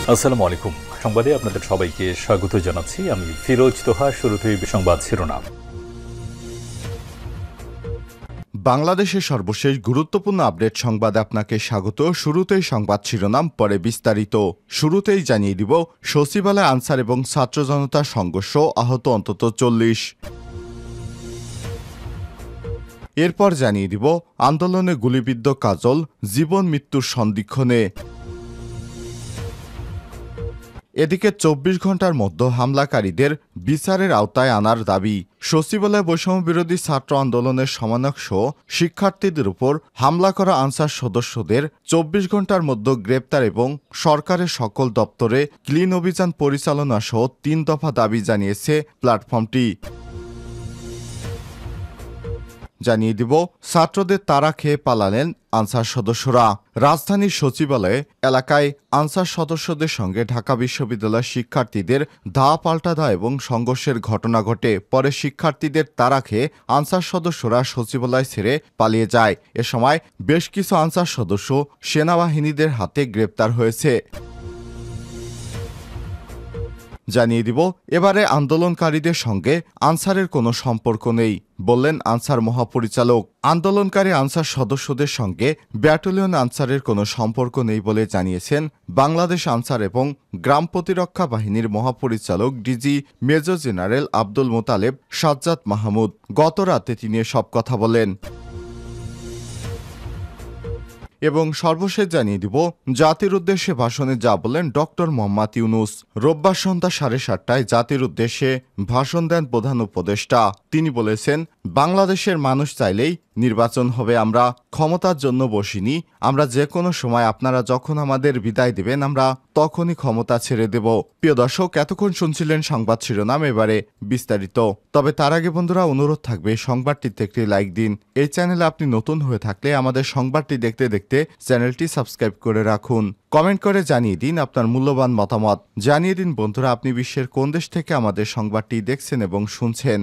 আসসালামু আলাইকুম। সংবাদে আপনাদের সবাইকে স্বাগত জানাচ্ছি। আমি ফিরোজ তোহা। শুরুতেই সংবাদ শিরোনাম। বাংলাদেশের সর্বশেষ গুরুত্বপূর্ণ আপডেট সংবাদে আপনাকে স্বাগত। শুরুতেই সংবাদ শিরোনাম, পরে বিস্তারিত। শুরুতেই জানিয়ে দিব, সচিবালয় আনসার এবং ছাত্র জনতার সংঘর্ষ, আহত অন্তত 40। এরপর জানিয়ে দিব, আন্দোলনে গুলিবিদ্ধ কাজল, জীবন মৃত্যুর সন্দিক্ষণে। এদিকে 24 ঘন্টার মধ্যে হামলাকারীদের বিচারের আওতায় আনার দাবি। সচিবালয় বৈষম্য বিরোধী ছাত্র আন্দোলনের সমন্বয়ক সহ শিক্ষার্থীদের উপর হামলা করা আনসার সদস্যদের 24 ঘন্টার মধ্যে গ্রেপ্তার এবং সরকারের সকল দপ্তরে ক্লিন অভিযান পরিচালনা সহ 3 দফা দাবি জানিয়েছে প্ল্যাটফর্মটি। জানিয়ে দিব, ছাত্রদের তাড়া খেয়ে পালালেন আনসার সদস্যরা। রাজধানীর সচিবালয়ে এলাকায় আনসার সদস্যদের সঙ্গে ঢাকা বিশ্ববিদ্যালয়ের শিক্ষার্থীদের ধাওয়া পাল্টা দেওয়া এবং সংঘর্ষের ঘটনা ঘটে। পরে শিক্ষার্থীদের তাড়া খেয়ে আনসার সদস্যরা সচিবালয় ছেড়ে পালিয়ে যায়। এ সময় বেশ কিছু আনসার সদস্য সেনাবাহিনীদের হাতে গ্রেপ্তার হয়েছে। জানিয়ে দিব, এবারে আন্দোলনকারীদের সঙ্গে আনসারের কোনো সম্পর্ক নেই বললেন আনসার মহাপরিচালক। আন্দোলনকারী আনসার সদস্যদের সঙ্গে ব্যাটালিয়ন আনসারের কোনো সম্পর্ক নেই বলে জানিয়েছেন বাংলাদেশ আনসার এবং গ্রাম প্রতিরক্ষা বাহিনীর মহাপরিচালক DG major general Abdul Motaleb Sajjad Mahmud. গত রাতে তিনি সব কথা বলেন। এবং সর্বশেষ জানিয়ে দিব, জাতির উদ্দেশ্যে ভাষণে যা বলেন ডক্টর মোহাম্মদ ইউনূস। রোববার সন্ধ্যা 7:30টায় জাতির উদ্দেশ্যে ভাষণ দেন প্রধান উপদেষ্টা। তিনি বলেছেন, বাংলাদেশের মানুষ চাইলেই নির্বাচন হবে। আমরা ক্ষমতার জন্য বসিনি। আমরা যে কোনো সময় আপনারা যখন আমাদের বিদায় দেবেন আমরা তখনই ক্ষমতা ছেড়ে দেব। প্রিয় দর্শক, এতক্ষণ শুনছিলেন সংবাদ শিরোনাম, এবারে বিস্তারিত। তবে তার আগে বন্ধুরা, অনুরোধ থাকবে সংবাদটিতে একটি লাইক দিন। এই চ্যানেলে আপনি নতুন হয়ে থাকলে আমাদের সংবাদটি দেখতে দেখতে চ্যানেলটি সাবস্ক্রাইব করে রাখুন। কমেন্ট করে জানিয়ে দিন আপনার মূল্যবান মতামত। জানিয়ে দিন বন্ধুরা, আপনি বিশ্বের কোন দেশ থেকে আমাদের সংবাদটি দেখছেন এবং শুনছেন।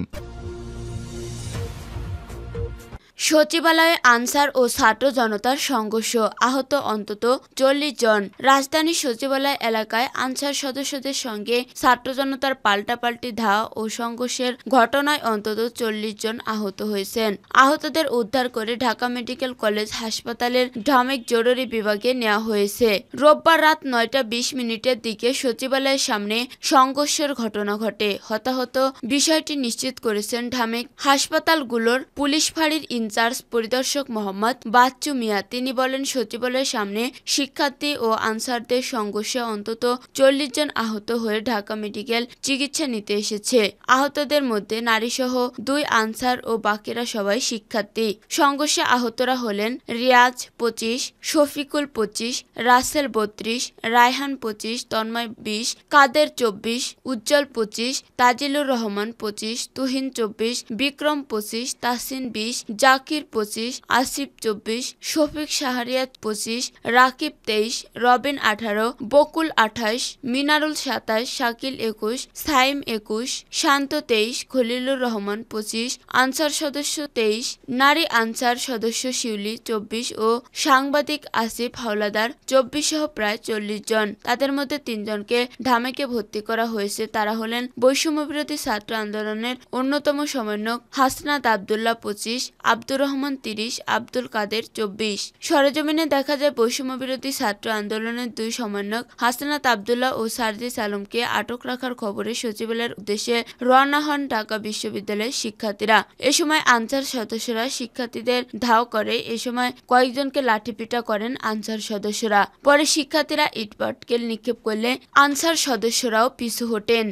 সচিবালয়ে আনসার ও ছাত্র জনতার সংঘর্ষ, আহত অন্তত 40 জন। রাজধানীর সচিবালয় এলাকায় আনসার সদস্যদের সঙ্গে ছাত্র জনতার পাল্টাপাল্টি ধাওয়া ও সংঘর্ষের ঘটনায় অন্তত 40 জন আহত হয়েছেন। আহতদের উদ্ধার করে ঢাকা মেডিকেল কলেজ হাসপাতালের ঢামেক জরুরি বিভাগে নেওয়া হয়েছে। রোববার রাত 9:20 দিকে সচিবালয়ের সামনে সংঘর্ষের ঘটনা ঘটে। হতাহত বিষয়টি নিশ্চিত করেছেন ঢামেক হাসপাতালগুলোর পুলিশ ফাঁড়ির ইনচার্জ পরিদর্শক মোহাম্মদ বাচ্চু মিয়া। তিনি বলেন, সচিবালয়ের সামনে শিক্ষার্থী ও আনসারদের সংঘর্ষে অন্তত 40 জন আহত হয়ে ঢাকা মেডিকেল চিকিৎসা নিতে এসেছে। আহতদের মধ্যে নারীসহ 2 আনসার ও বাকিরা সবাই শিক্ষার্থী। সংঘর্ষে আহতরা হলেন রিয়াজ 25, শফিকুল 25, রাসেল 32, রায়হান 25, তন্ময় 20, কাদের 24, উজ্জ্বল 25, তাজিলুর রহমান 25, তুহিন 24, বিক্রম 25, তাসিন 20, জাকির 25, আসিফ 24, শফিক শাহরিয়াত 25, রাকিব 23, রবিন 18, বকুল 28, মিনারুল 27, শাকিল 21, সাইম 21, শান্ত 23, খলিলুর রহমান 25, আনসার সদস্য 23, নারী আনসার সদস্য শিউলি 24 ও সাংবাদিক আসিফ হাওলাদার 24 সহ প্রায় 40 জন। তাদের মধ্যে 3 জনকে ঢামেকে ভর্তি করা হয়েছে। তারা হলেন বৈষম্য বিরোধী ছাত্র আন্দোলনের অন্যতম সমন্বয়ক হাসনাত আবদুল্লাহ 25, আব্দুর রহমান 30, আব্দুল কাদের 24। সরেজমিনে দেখা যায়, বৈষম্য বিরোধী ছাত্র আন্দোলনের 2 সমন্বয়ক হাসনাত আবদুল্লাহ ও সার্জিস আলমকে আটক রাখার খবরে সচিবালয়ের উদ্দেশ্যে রওনা হন ঢাকা বিশ্ববিদ্যালয়ের শিক্ষার্থীরা। এ সময় আনসার সদস্যরা শিক্ষার্থীদের ধাওয়া করে। এ সময় কয়েকজনকে লাঠিপিটা করেন আনসার সদস্যরা। পরে শিক্ষার্থীরা ইটপাটকেল নিক্ষেপ করলে আনসার সদস্যরাও পিছু হটেন।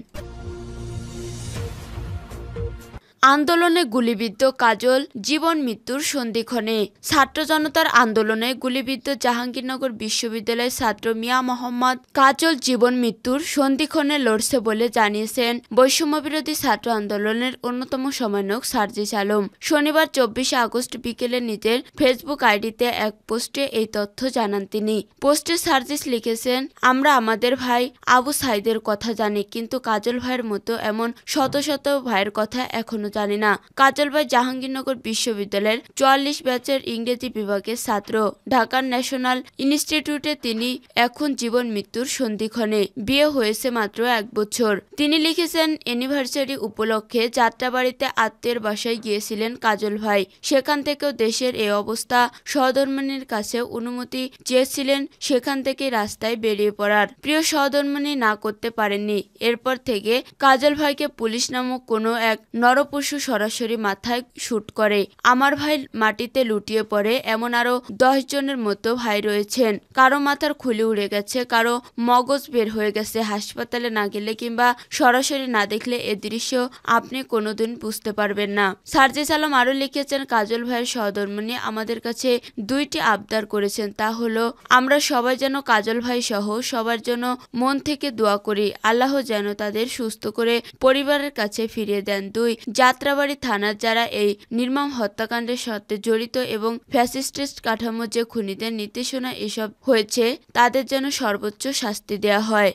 আন্দোলনে গুলিবিদ্ধ কাজল, জীবন মৃত্যুর সন্ধিক্ষণে। ছাত্র জনতার আন্দোলনে গুলিবিদ্ধ জাহাঙ্গীরনগর বিশ্ববিদ্যালয়ের ছাত্র মিয়া মোহাম্মদ কাজল জীবন মৃত্যুর সন্ধিক্ষণে লড়ছে বলে জানিয়েছেন বৈষম্যবিরোধী ছাত্র আন্দোলনের অন্যতম সমন্বয়ক সার্জিস আলম। শনিবার 24 আগস্ট বিকেলে নিজের ফেসবুক আইডিতে এক পোস্টে এই তথ্য জানান তিনি। পোস্টে সার্জিস লিখেছেন, আমরা আমাদের ভাই আবু সাইদের কথা জানি, কিন্তু কাজল ভাইয়ের মতো এমন শত শত ভাইয়ের কথা এখনো জানি না। কাজল ভাই জাহাঙ্গীরনগর বিশ্ববিদ্যালয়ের 44 ব্যাচের ইংরেজি বিভাগের ছাত্র। ঢাকার ন্যাশনাল ইনস্টিটিউটে তিনি এখন জীবন মৃত্যুর সন্ধিক্ষণে। বিয়ে হয়েছে মাত্র 1 বছর। তিনি লিখেছেন, অ্যানিভার্সারি উপলক্ষে যাত্রাবাড়িতে আত্মীয়ের বাসায় গিয়েছিলেন কাজল ভাই। সেখান থেকেও দেশের এই অবস্থা। সহধর্মিণীর কাছে অনুমতি চেয়েছিলেন, সেখান থেকে রাস্তায় বেরিয়ে পড়ার। প্রিয় সহধর্মিণী না করতে পারেননি। এরপর থেকে কাজল ভাইকে পুলিশ নামক কোনো এক নরপশু সরাসরি মাথায় শুট করে। আমার ভাই মাটিতে লুটিয়ে পড়ে এমন আরো 10 জনের মতো ভাই রয়েছেন। কারো মাথার খুলি উড়ে গেছে, কারো মগজ বের হয়ে গেছে। হাসপাতালে না গেলে কিংবা সরাসরি না দেখলে এ দৃশ্য আপনি কোনোদিন বুঝতে পারবেন না। সার্জিস আলম আরো লিখেছেন, কাজল ভাইয়ের সহধর্মিণী আমাদের কাছে 2টি আবদার করেছেন। তা হলো, আমরা সবাই যেন কাজল ভাই সহ সবার জন্য মন থেকে দোয়া করি, আল্লাহ যেন তাদের সুস্থ করে পরিবারের কাছে ফিরিয়ে দেন। 2, যাত্রাবাড়ি থানার যারা এই নির্মম হত্যাকাণ্ডের সাথে জড়িত এবং ফ্যাসিস্টিস্ট কাঠামো যে খুনিদের নির্দেশনা এসব হয়েছে, তাদের যেন সর্বোচ্চ শাস্তি দেওয়া হয়।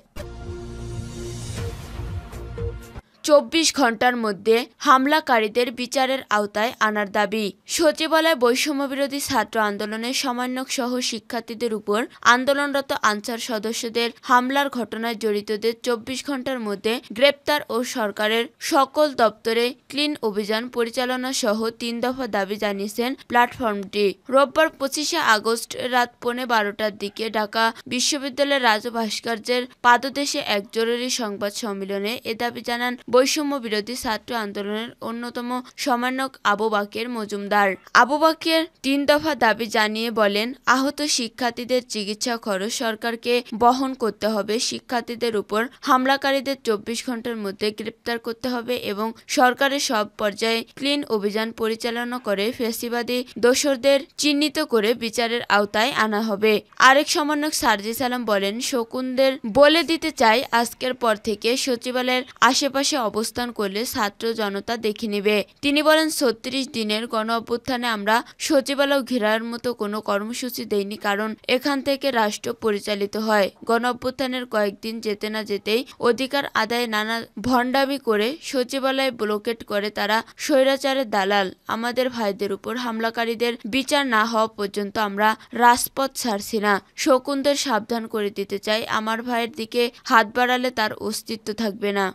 24 ঘন্টার মধ্যে হামলাকারীদের বিচারের আওতায় আনার দাবি। সচিবালয় বৈষম্যবিরোধী ছাত্র আন্দোলনের সমন্বয়ক সহ শিক্ষার্থীদের উপর আন্দোলনরত আনসার সদস্যদের হামলার ঘটনায় জড়িতদের 24 ঘন্টার মধ্যে গ্রেপ্তার ও সরকারের সকল দপ্তরে ক্লিন অভিযান পরিচালনা সহ 3 দফা দাবি জানিয়েছেন প্ল্যাটফর্মটি। রোববার 25শে আগস্ট রাত 12:15টার দিকে ঢাকা বিশ্ববিদ্যালয়ের রাজু ভাস্কর্যের পাদদেশে এক জরুরি সংবাদ সম্মেলনে এ দাবি জানান বৈষম্য বিরোধী ছাত্র আন্দোলনের অন্যতম সমন্বয়ক আবু বাকের মজুমদার। আবু বাকের 3 দফা দাবি জানিয়ে বলেন, আহত শিক্ষার্থীদের চিকিৎসা খরচ সরকারকে বহন করতে হবে, শিক্ষার্থীদের উপর হামলাকারীদের 24 ঘন্টার মধ্যে গ্রেপ্তার করতে হবে এবং সরকারের সব পর্যায়ে ক্লিন অভিযান পরিচালনা করে ফ্যাসিবাদী দোসরদের চিহ্নিত করে বিচারের আওতায় আনা হবে। আরেক সমন্বয়ক সার্জিস আলম বলেন, শকুনদের বলে দিতে চাই, আজকের পর থেকে সচিবালয়ের আশেপাশে অবস্থান করলে ছাত্র জনতা দেখে নেবে। তিনি বলেন, 36 দিনের গণ অভ্যুত্থানে আমরা সচিবালয় ঘেরার মতো কোনো কর্মসূচি দেইনি, কারণ এখান থেকে রাষ্ট্র পরিচালিত হয়। গণ অভ্যুত্থানের কয়েকদিন যেতে না যেতেই অধিকার আদায়ে নানা ভণ্ডামি করে সচিবালয় ব্লকেট করে তারা স্বৈরাচারের দালাল। আমাদের ভাইদের উপর হামলাকারীদের বিচার না হওয়া পর্যন্ত আমরা রাজপথ ছাড়ছি না। শকুনদের সাবধান করে দিতে চাই, আমার ভাইয়ের দিকে হাত বাড়ালে তার অস্তিত্ব থাকবে না।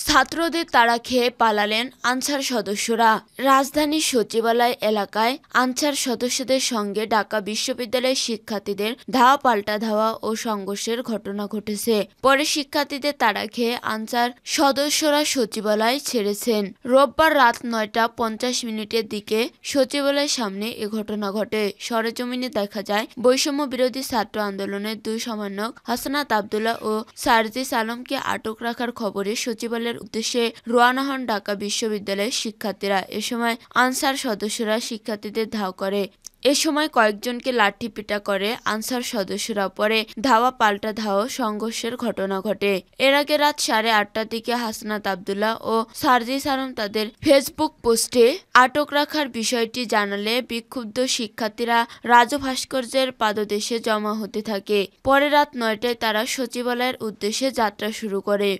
ছাত্রদের তাড়া খেয়ে পালালেন আনসার সদস্যরা। রাজধানীর সচিবালয় এলাকায় আনসার সদস্যদের সঙ্গে ঢাকা বিশ্ববিদ্যালয়ের শিক্ষার্থীদের ধাওয়া পাল্টা ধাওয়া ও সংঘর্ষের ঘটনা ঘটেছে। পরে শিক্ষার্থীদের তাড়া খেয়ে আনসার সদস্যরা সচিবালয় ছেড়েছেন। রোববার রাত 9:50 দিকে সচিবালয়ের সামনে এ ঘটনা ঘটে। সরেজমিনে দেখা যায়, বৈষম্য বিরোধী ছাত্র আন্দোলনের 2 সমন্বয়ক হাসনাত আবদুল্লাহ ও সার্জিস আলমকে আটক রাখার খবরে সচিবালয়ের উদ্দেশ্যে রওনা হন ঢাকা বিশ্ববিদ্যালয়ের শিক্ষার্থীরা। এ সময় আনসার সদস্যরা শিক্ষার্থীদের ধাওয়া করে। এ সময় কয়েকজনকে লাঠি পিটা করে আনসার সদস্যরা। পরে ধাওয়া পাল্টা ধাওয়া সংঘর্ষের ঘটনা ঘটে। এর আগে রাত 8:30টার দিকে হাসনাত আবদুল্লাহ ও সার্জিস আলম তাদের ফেসবুক পোস্টে আটক রাখার বিষয়টি জানালে বিক্ষুব্ধ শিক্ষার্থীরা রাজু ভাস্কর্যের পাদদেশে জমা হতে থাকে। পরে রাত 9টায় তারা সচিবালয়ের উদ্দেশ্যে যাত্রা শুরু করে।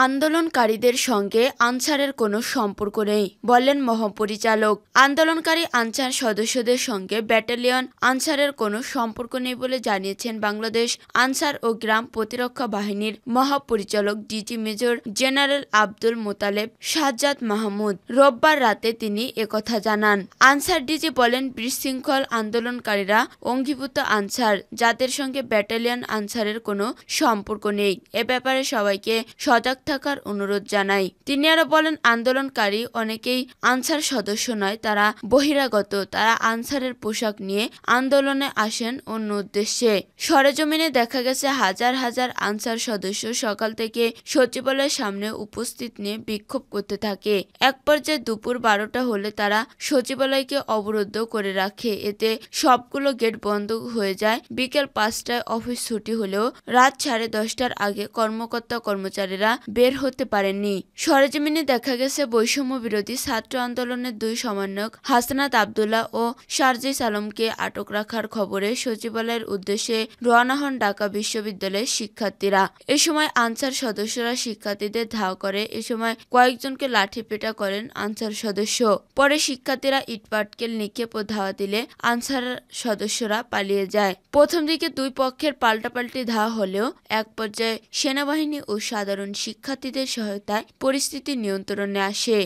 আন্দোলনকারীদের সঙ্গে আনসারের কোনো সম্পর্ক নেই, বললেন মহাপরিচালক। আন্দোলনকারী আনসার সদস্যদের সঙ্গে ব্যাটালিয়ন আনসারের কোনো সম্পর্ক নেই বলে জানিয়েছেন বাংলাদেশ আনসার ও গ্রাম প্রতিরক্ষা বাহিনীর মহাপরিচালক DG major general Abdul Motaleb Sajjad Mahmud. রোববার রাতে তিনি একথা জানান। আনসার ডিজি বলেন, বিশৃঙ্খল আন্দোলনকারীরা অঙ্গীভূত আনসার, যাদের সঙ্গে ব্যাটালিয়ন আনসারের কোনো সম্পর্ক নেই। এ ব্যাপারে সবাইকে সজাগ থাকার অনুরোধ জানাই। তিনি আরো বলেন, আন্দোলনকারী অনেকেই আনসার সদস্য নয়, তারা বহিরাগত। তারা আনসারের পোশাক নিয়ে আন্দোলনে আসেন অন্য উদ্দেশ্যে। সরেজমিনে দেখা গেছে, হাজার হাজার আনসার সদস্য সকাল থেকে সচিবালয়ের সামনে উপস্থিত নিয়ে বিক্ষোভ করতে থাকে। এক পর্যায়ে দুপুর 12টা হলে তারা সচিবালয়কে অবরুদ্ধ করে রাখে। এতে সবগুলো গেট বন্ধ হয়ে যায়। বিকেল 5টায় অফিস ছুটি হলেও রাত 10:30টার আগে কর্মকর্তা কর্মচারীরা বের হতে পারেননি। সরেজমিনে দেখা গেছে বৈষম্য বিরোধী ছাত্র আন্দোলনের দুই সমন্বয়ক হাসনাত আবদুল্লাহ ও শারজিস আলমকে আটক রাখার খবরে সচিবালয়ের উদ্দেশ্যে রওনা হন ঢাকা বিশ্ববিদ্যালয়ের শিক্ষার্থীরা। এ সময় আনসার সদস্যরা শিক্ষার্থীদের ধাওয়া করে। এ সময় কয়েকজনকে লাঠিপেটা করেন আনসার সদস্য। পরে শিক্ষার্থীরা ইটপাটকেল নিক্ষেপ ও ধাওয়া দিলে আনসার সদস্যরা পালিয়ে যায়। প্রথম দিকে দুই পক্ষের পাল্টাপাল্টি ধাওয়া হলেও এক পর্যায়ে সেনাবাহিনী ও সাধারণ শিক্ষার্থীদের সহায়তায় পরিস্থিতি নিয়ন্ত্রণে আসে।